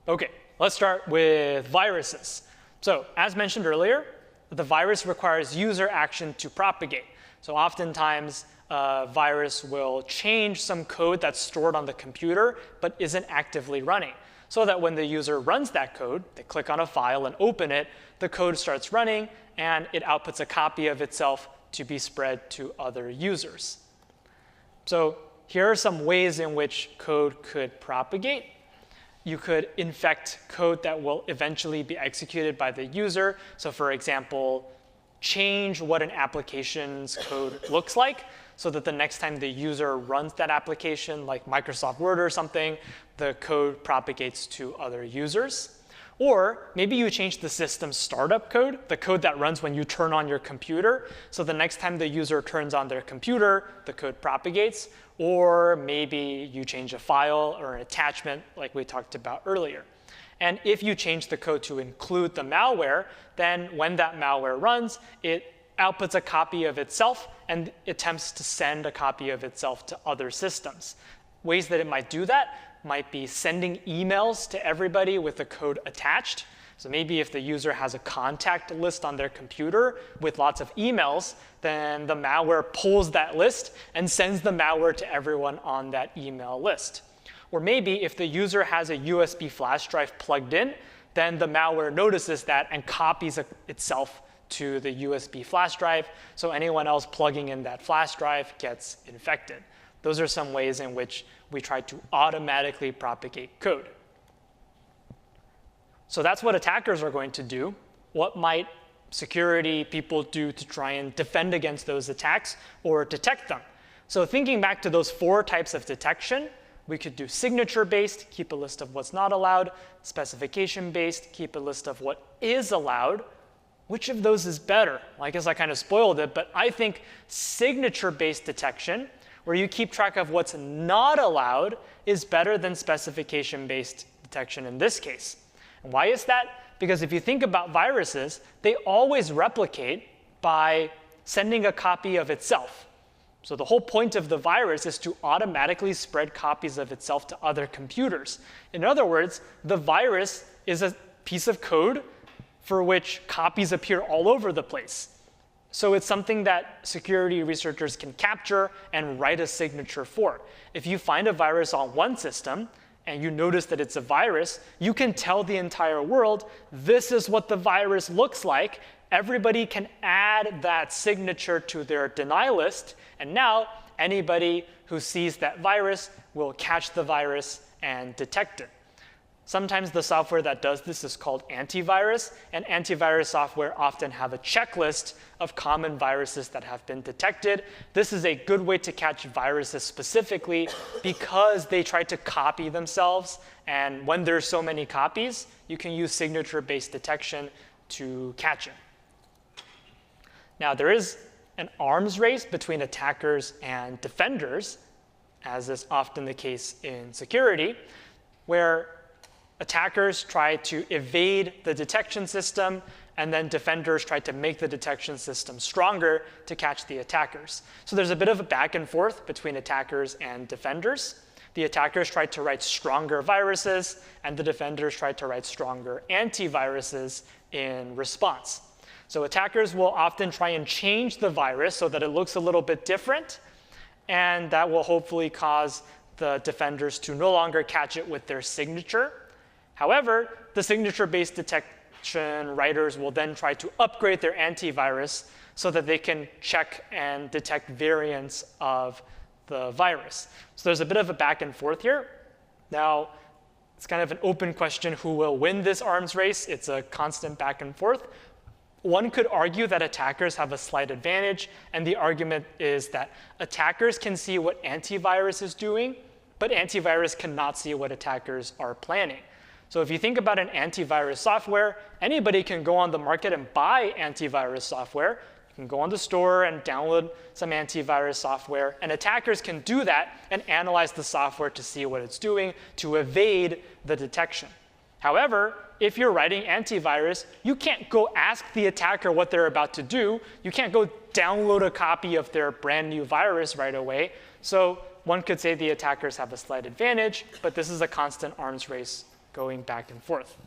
OK, let's start with viruses. So as mentioned earlier, the virus requires user action to propagate. So oftentimes, a virus will change some code that's stored on the computer but isn't actively running, so that when the user runs that code, they click on a file and open it, the code starts running, and it outputs a copy of itself to be spread to other users. So here are some ways in which code could propagate. You could infect code that will eventually be executed by the user. So for example, change what an application's code looks like so that the next time the user runs that application, like Microsoft Word or something, the code propagates to other users. Or maybe you change the system's startup code, the code that runs when you turn on your computer. So the next time the user turns on their computer, the code propagates. Or maybe you change a file or an attachment like we talked about earlier. And if you change the code to include the malware, then when that malware runs, it outputs a copy of itself and attempts to send a copy of itself to other systems. Ways that it might do that might be sending emails to everybody with the code attached. So maybe if the user has a contact list on their computer with lots of emails, then the malware pulls that list and sends the malware to everyone on that email list. Or maybe if the user has a USB flash drive plugged in, then the malware notices that and copies itself to the USB flash drive, so anyone else plugging in that flash drive gets infected. Those are some ways in which we try to automatically propagate code. So that's what attackers are going to do. What might security people do to try and defend against those attacks or detect them? So thinking back to those 4 types of detection, we could do signature-based, keep a list of what's not allowed, specification-based, keep a list of what is allowed. Which of those is better? Well, I guess I kind of spoiled it, but I think signature-based detection, where you keep track of what's not allowed, is better than specification-based detection in this case. And why is that? Because if you think about viruses, they always replicate by sending a copy of itself. So the whole point of the virus is to automatically spread copies of itself to other computers. In other words, the virus is a piece of code for which copies appear all over the place. So it's something that security researchers can capture and write a signature for. If you find a virus on one system, and you notice that it's a virus, you can tell the entire world, this is what the virus looks like. Everybody can add that signature to their deny list. And now anybody who sees that virus will catch the virus and detect it. Sometimes the software that does this is called antivirus, and antivirus software often have a checklist of common viruses that have been detected. This is a good way to catch viruses specifically because they try to copy themselves, and when there's so many copies, you can use signature-based detection to catch it. Now, there is an arms race between attackers and defenders, as is often the case in security, where attackers try to evade the detection system, and then defenders try to make the detection system stronger to catch the attackers. So there's a bit of a back and forth between attackers and defenders. The attackers try to write stronger viruses, and the defenders try to write stronger antiviruses in response. So attackers will often try and change the virus so that it looks a little bit different, and that will hopefully cause the defenders to no longer catch it with their signature. However, the signature-based detection writers will then try to upgrade their antivirus so that they can check and detect variants of the virus. So there's a bit of a back and forth here. Now, it's kind of an open question who will win this arms race. It's a constant back and forth. One could argue that attackers have a slight advantage, and the argument is that attackers can see what antivirus is doing, but antivirus cannot see what attackers are planning. So if you think about an antivirus software, anybody can go on the market and buy antivirus software. You can go on the store and download some antivirus software, and attackers can do that and analyze the software to see what it's doing to evade the detection. However, if you're writing antivirus, you can't go ask the attacker what they're about to do. You can't go download a copy of their brand new virus right away. So one could say the attackers have a slight advantage, but this is a constant arms race going back and forth.